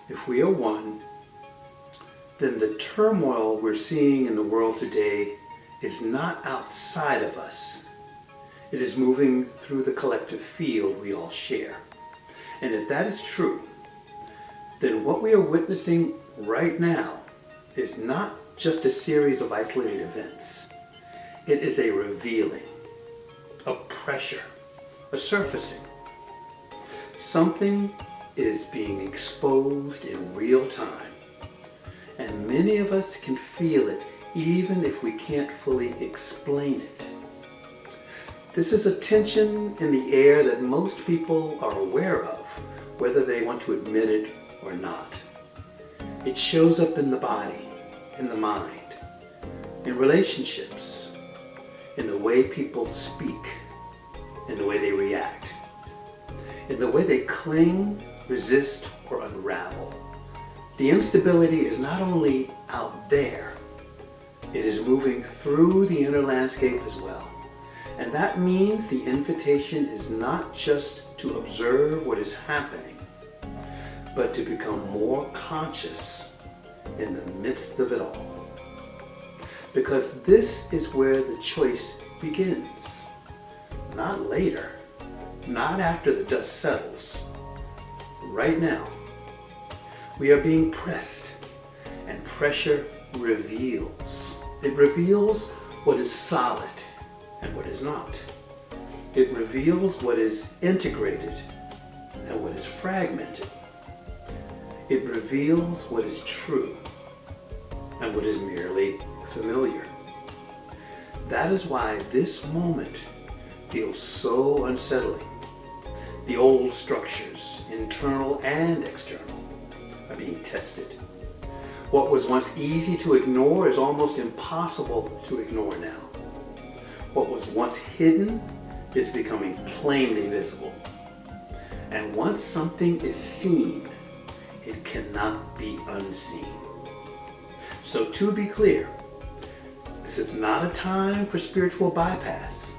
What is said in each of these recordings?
if we are one, then the turmoil we're seeing in the world today is not outside of us. It is moving through the collective field we all share. And if that is true, then what we are witnessing right now is not just a series of isolated events. It is a revealing, a pressure, a surfacing. Something is being exposed in real time, and many of us can feel it even if we can't fully explain it. This is a tension in the air that most people are aware of, whether they want to admit it or not. It shows up in the body, in the mind, in relationships, in the way people speak, in the way they react, in the way they cling, resist, or unravel. The instability is not only out there, it is moving through the inner landscape as well. And that means the invitation is not just to observe what is happening, but to become more conscious in the midst of it all. Because this is where the choice begins. Not later, not after the dust settles. Right now, we are being pressed, and pressure reveals. It reveals what is solid and what is not. It reveals what is integrated and what is fragmented. It reveals what is true and what is merely familiar. That is why this moment feels so unsettling. The old structures, internal and external, are being tested. What was once easy to ignore is almost impossible to ignore now. What was once hidden is becoming plainly visible. And once something is seen, it cannot be unseen. So to be clear, this is not a time for spiritual bypass.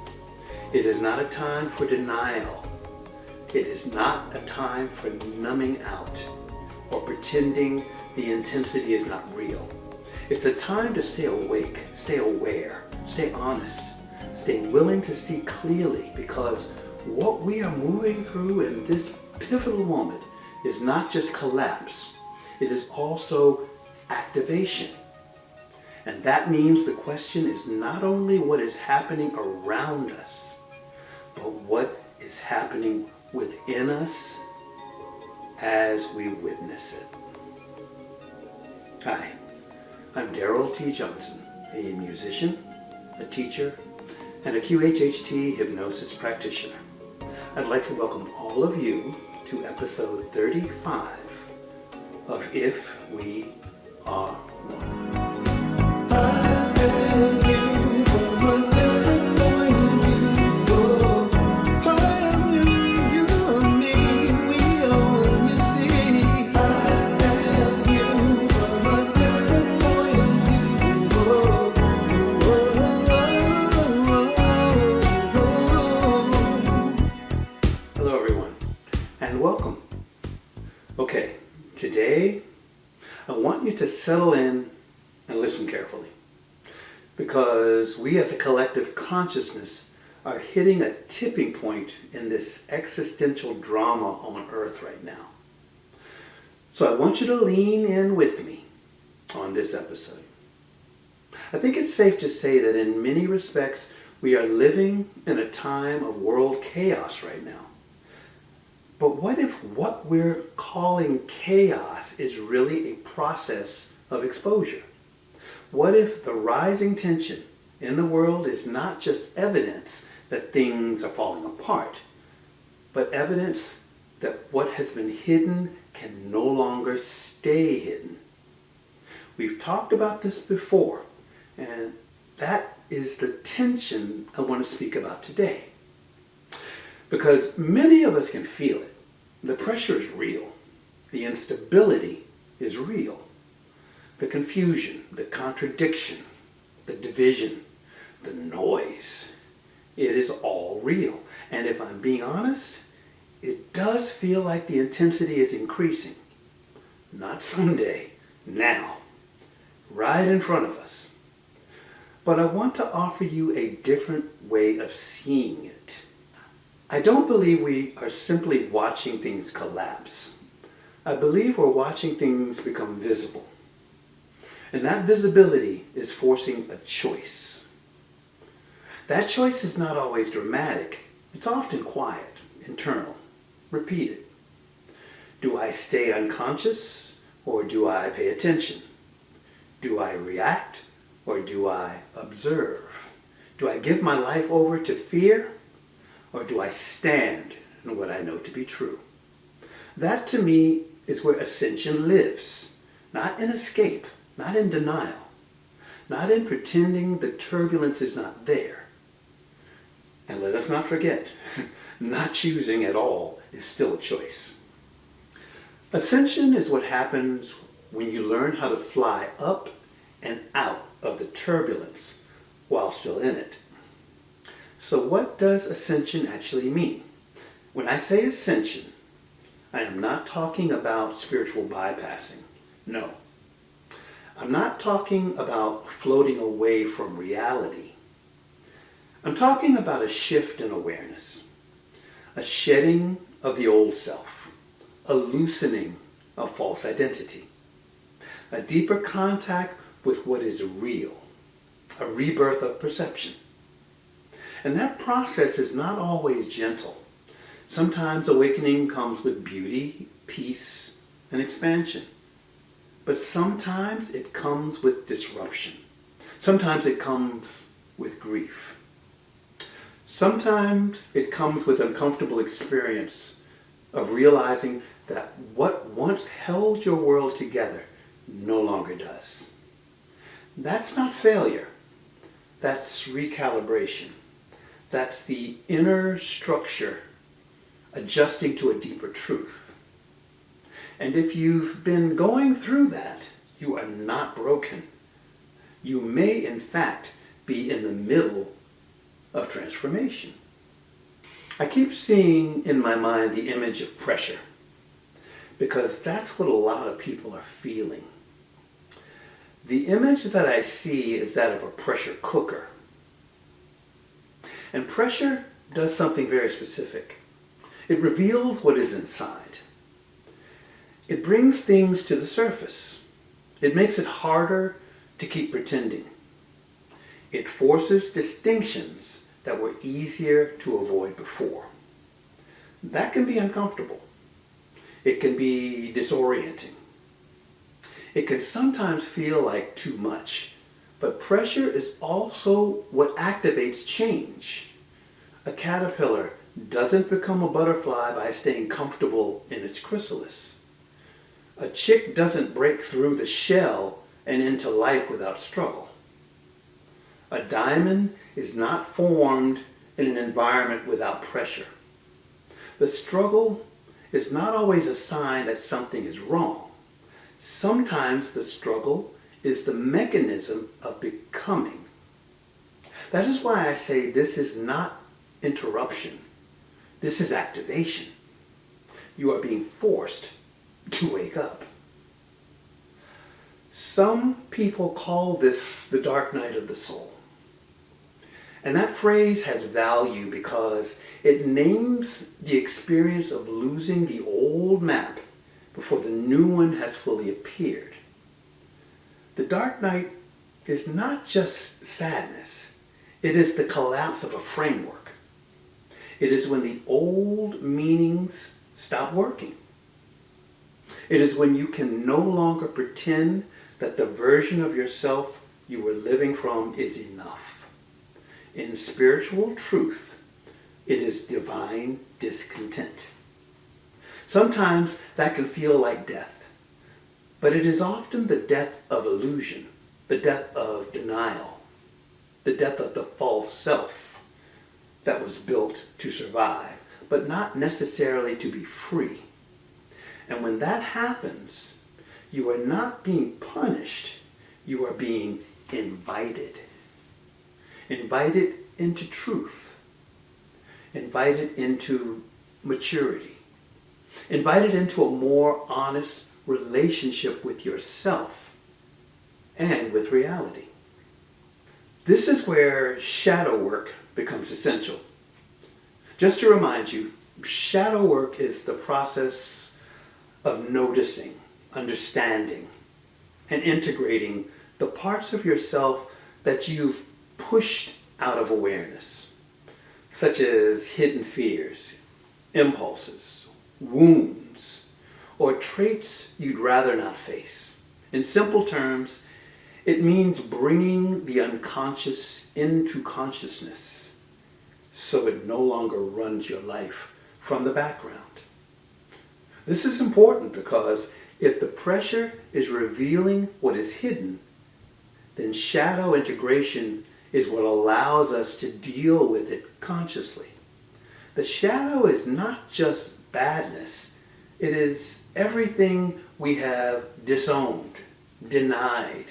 It is not a time for denial. It is not a time for numbing out or pretending the intensity is not real. It's a time to stay awake, stay aware, stay honest, stay willing to see clearly, because what we are moving through in this pivotal moment is not just collapse, it is also activation. And that means the question is not only what is happening around us, but what is happening within us as we witness it. Hi, I'm Darrell T. Johnson, a musician, a teacher, and a QHHT hypnosis practitioner. I'd like to welcome all of you to episode 35 of If We Are One. Welcome. Okay, today I want you to settle in and listen carefully, because we as a collective consciousness are hitting a tipping point in this existential drama on Earth right now. So I want you to lean in with me on this episode. I think it's safe to say that in many respects we are living in a time of world chaos right now. But what if what we're calling chaos is really a process of exposure? What if the rising tension in the world is not just evidence that things are falling apart, but evidence that what has been hidden can no longer stay hidden? We've talked about this before, and that is the tension I want to speak about today. Because many of us can feel it. The pressure is real. The instability is real. The confusion, the contradiction, the division, the noise, it is all real. And if I'm being honest, it does feel like the intensity is increasing. not someday, now, right in front of us. But I want to offer you a different way of seeing it. I don't believe we are simply watching things collapse. I believe we're watching things become visible. And that visibility is forcing a choice. That choice is not always dramatic. It's often quiet, internal, repeated. Do I stay unconscious or do I pay attention? Do I react or do I observe? Do I give my life over to fear or do I stand in what I know to be true? That to me is where ascension lives, not in escape, not in denial, not in pretending the turbulence is not there. And let us not forget, not choosing at all is still a choice. Ascension is what happens when you learn how to fly up and out of the turbulence while still in it. So what does ascension actually mean? When I say ascension, I am not talking about spiritual bypassing. No. I'm not talking about floating away from reality. I'm talking about a shift in awareness, a shedding of the old self, a loosening of false identity, a deeper contact with what is real, a rebirth of perception. And that process is not always gentle. Sometimes awakening comes with beauty, peace, and expansion. But sometimes it comes with disruption. Sometimes it comes with grief. Sometimes it comes with uncomfortable experience of realizing that what once held your world together no longer does. That's not failure. That's recalibration. That's the inner structure adjusting to a deeper truth. And if you've been going through that, you are not broken. You may, in fact, be in the middle of transformation. I keep seeing in my mind the image of pressure, because that's what a lot of people are feeling. The image that I see is that of a pressure cooker. And pressure does something very specific. It reveals what is inside. It brings things to the surface. It makes it harder to keep pretending. It forces distinctions that were easier to avoid before. That can be uncomfortable. It can be disorienting. It can sometimes feel like too much, but pressure is also what activates change. A caterpillar doesn't become a butterfly by staying comfortable in its chrysalis. A chick doesn't break through the shell and into life without struggle. A diamond is not formed in an environment without pressure. The struggle is not always a sign that something is wrong. Sometimes the struggle is the mechanism of becoming. That is why I say this is not interruption. This is activation. You are being forced to wake up. Some people call this the dark night of the soul. And that phrase has value because it names the experience of losing the old map before the new one has fully appeared. The dark night is not just sadness. It is the collapse of a framework. It is when the old meanings stop working. It is when you can no longer pretend that the version of yourself you were living from is enough. In spiritual truth, it is divine discontent. Sometimes that can feel like death, but it is often the death of illusion, the death of denial, the death of the false self that was built to survive, but not necessarily to be free. And when that happens, you are not being punished, you are being invited. Invited into truth. Invited into maturity. Invited into a more honest relationship with yourself and with reality. This is where shadow work becomes essential. Just to remind you, shadow work is the process of noticing, understanding, and integrating the parts of yourself that you've pushed out of awareness, such as hidden fears, impulses, wounds, or traits you'd rather not face. In simple terms, it means bringing the unconscious into consciousness so it no longer runs your life from the background. This is important because if the pressure is revealing what is hidden, then shadow integration is what allows us to deal with it consciously. The shadow is not just badness. It is everything we have disowned, denied,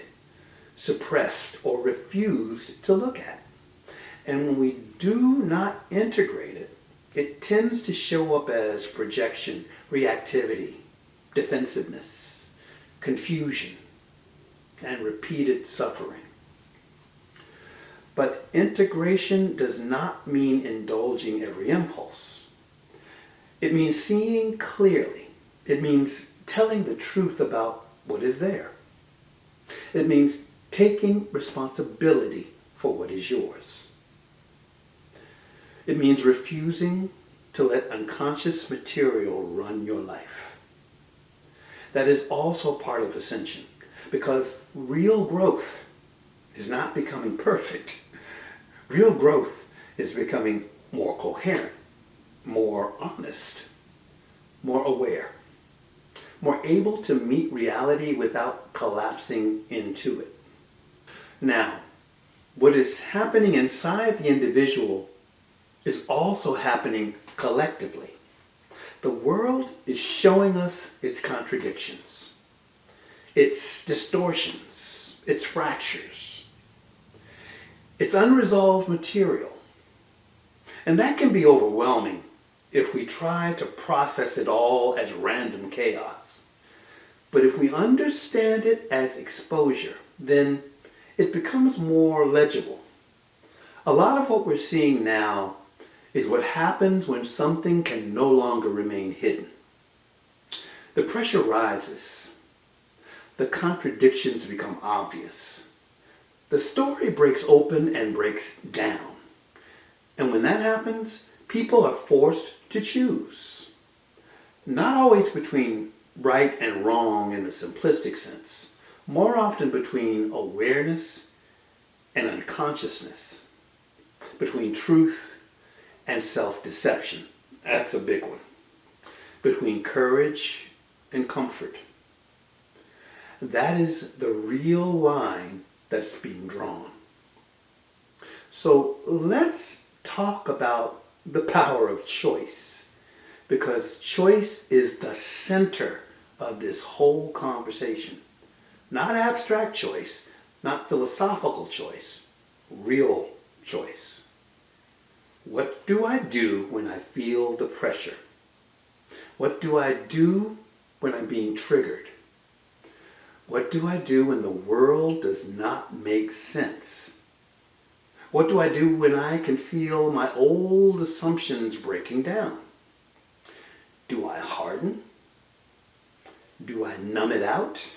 suppressed, or refused to look at. And when we do not integrate it, it tends to show up as projection, reactivity, defensiveness, confusion, and repeated suffering. But integration does not mean indulging every impulse. It means seeing clearly. It means telling the truth about what is there. It means taking responsibility for what is yours. It means refusing to let unconscious material run your life. That is also part of Ascension, because real growth is not becoming perfect. Real growth is becoming more coherent, more honest, more aware, more able to meet reality without collapsing into it. Now, what is happening inside the individual is also happening collectively. The world is showing us its contradictions, its distortions, its fractures, its unresolved material. And that can be overwhelming if we try to process it all as random chaos. But if we understand it as exposure, then it becomes more legible. A lot of what we're seeing now is what happens when something can no longer remain hidden. The pressure rises. The contradictions become obvious. The story breaks open and breaks down. And when that happens, people are forced to choose. Not always between right and wrong in the simplistic sense, more often between awareness and unconsciousness, between truth and self-deception. That's a big one. Between courage and comfort. That is the real line that's being drawn. So let's talk about the power of choice, because choice is the center of this whole conversation. Not abstract choice, not philosophical choice, real choice. What do I do when I feel the pressure? What do I do when I'm being triggered? What do I do when the world does not make sense? What do I do when I can feel my old assumptions breaking down? Do I harden? Do I numb it out?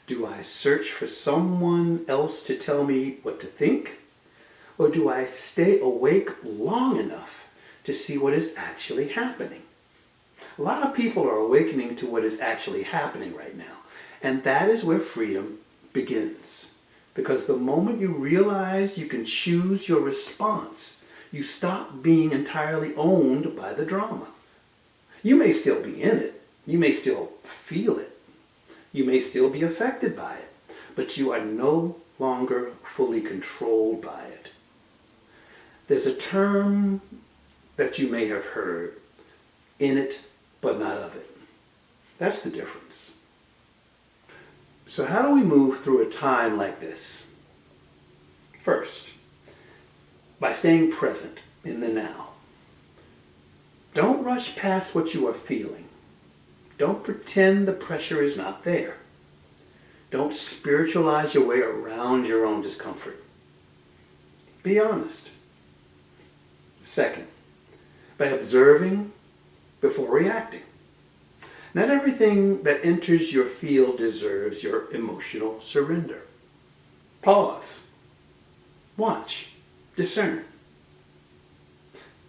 Do I search for someone else to tell me what to think? Or do I stay awake long enough to see what is actually happening? A lot of people are awakening to what is actually happening right now. And that is where freedom begins. Because the moment you realize you can choose your response, you stop being entirely owned by the drama. You may still be in it. You may still feel it. You may still be affected by it. But you are no longer fully controlled by it. There's a term that you may have heard, in it but not of it. That's the difference. So how do we move through a time like this? First, by staying present in the now. Don't rush past what you are feeling. Don't pretend the pressure is not there. Don't spiritualize your way around your own discomfort. Be honest. Second, by observing before reacting. Not everything that enters your field deserves your emotional surrender. Pause. Watch. Discern.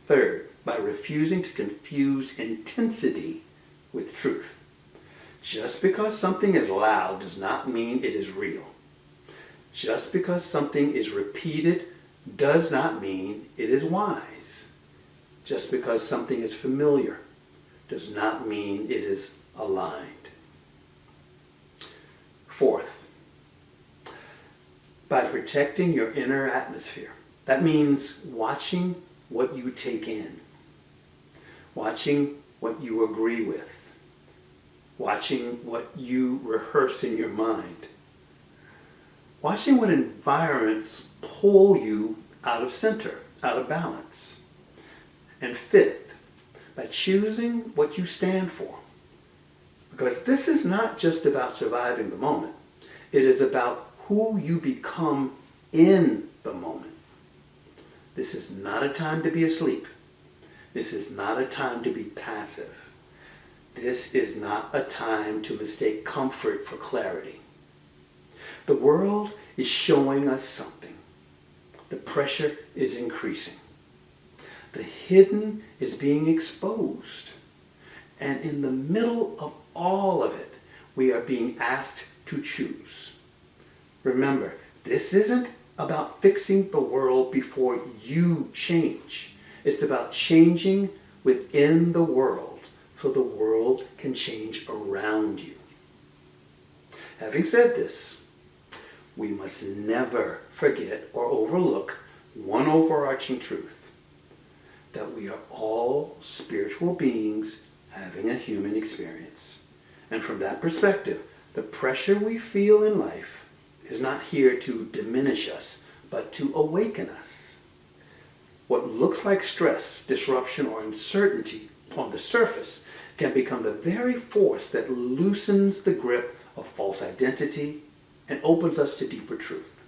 Third, by refusing to confuse intensity with truth. Just because something is loud does not mean it is real. Just because something is repeated does not mean it is wise. Just because something is familiar does not mean it is aligned. Fourth, by protecting your inner atmosphere. That means watching what you take in, watching what you agree with, watching what you rehearse in your mind, watching what environments pull you out of center, out of balance. And fifth, by choosing what you stand for. Because this is not just about surviving the moment. It is about who you become in the moment. This is not a time to be asleep. This is not a time to be passive. This is not a time to mistake comfort for clarity. The world is showing us something. The pressure is increasing. The hidden is being exposed. And in the middle of all of it, we are being asked to choose. Remember, this isn't about fixing the world before you change. It's about changing within the world so the world can change around you. Having said this, we must never forget or overlook one overarching truth, that we are all spiritual beings having a human experience. And from that perspective, the pressure we feel in life is not here to diminish us, but to awaken us. What looks like stress, disruption, or uncertainty on the surface can become the very force that loosens the grip of false identity and opens us to deeper truth.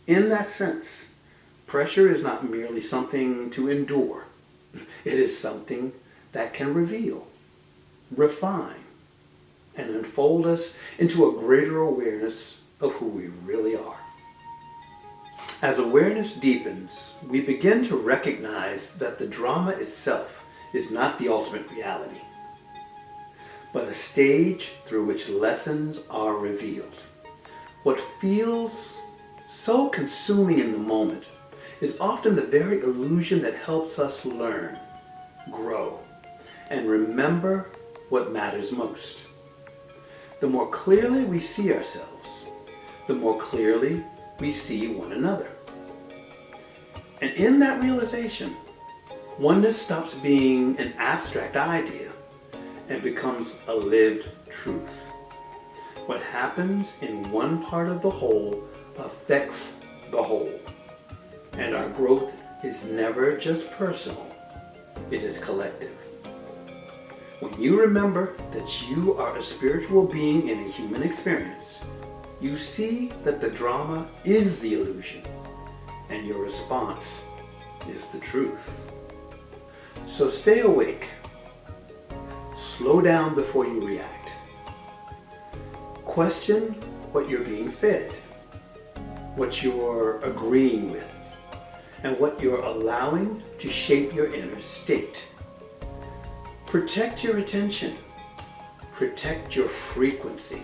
In that sense, pressure is not merely something to endure. It is something that can reveal, refine, and unfold us into a greater awareness of who we really are. As awareness deepens, we begin to recognize that the drama itself is not the ultimate reality, but a stage through which lessons are revealed. What feels so consuming in the moment is often the very illusion that helps us learn, grow, and remember what matters most. The more clearly we see ourselves, the more clearly we see one another. And in that realization, oneness stops being an abstract idea and becomes a lived truth. What happens in one part of the whole affects the whole. And our growth is never just personal, it is collective. When you remember that you are a spiritual being in a human experience, you see that the drama is the illusion, and your response is the truth. So stay awake. Slow down before you react. Question what you're being fed, what you're agreeing with, and what you're allowing to shape your inner state. Protect your attention. Protect your frequency.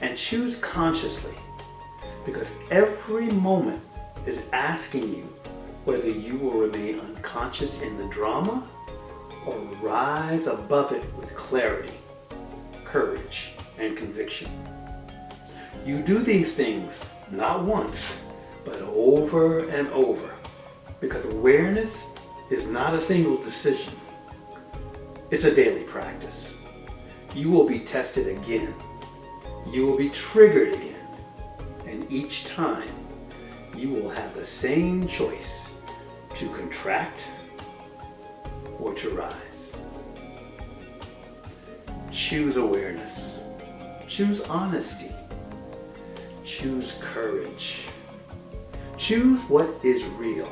And choose consciously, because every moment is asking you whether you will remain unconscious in the drama or rise above it with clarity, courage, and conviction. You do these things not once, but over and over, because awareness is not a single decision. It's a daily practice. You will be tested again. You will be triggered again. And each time, you will have the same choice to contract or to rise. choose awareness. Choose honesty. Choose courage. Choose what is real.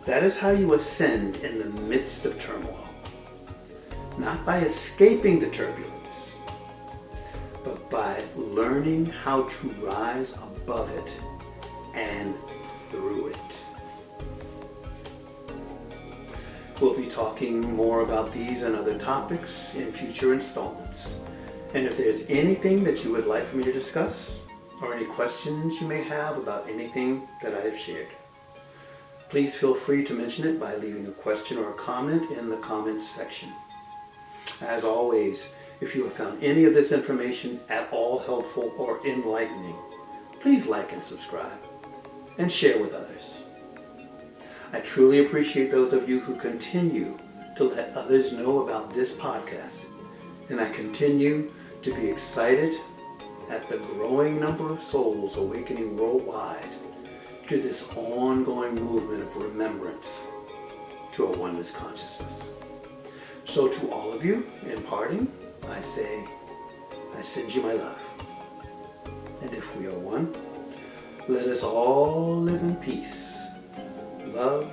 That is how you ascend in the midst of turmoil. Not by escaping the turbulence, but by learning how to rise above it and through it. We'll be talking more about these and other topics in future installments. And if there's anything that you would like for me to discuss, or any questions you may have about anything that I have shared, please feel free to mention it by leaving a question or a comment in the comments section. As always, if you have found any of this information at all helpful or enlightening, please like and subscribe and share with others. I truly appreciate those of you who continue to let others know about this podcast, and I continue to be excited at the growing number of souls awakening worldwide to this ongoing movement of remembrance to a oneness consciousness. So to all of you, in parting, I say, I send you my love. And if we are one, let us all live in peace, love,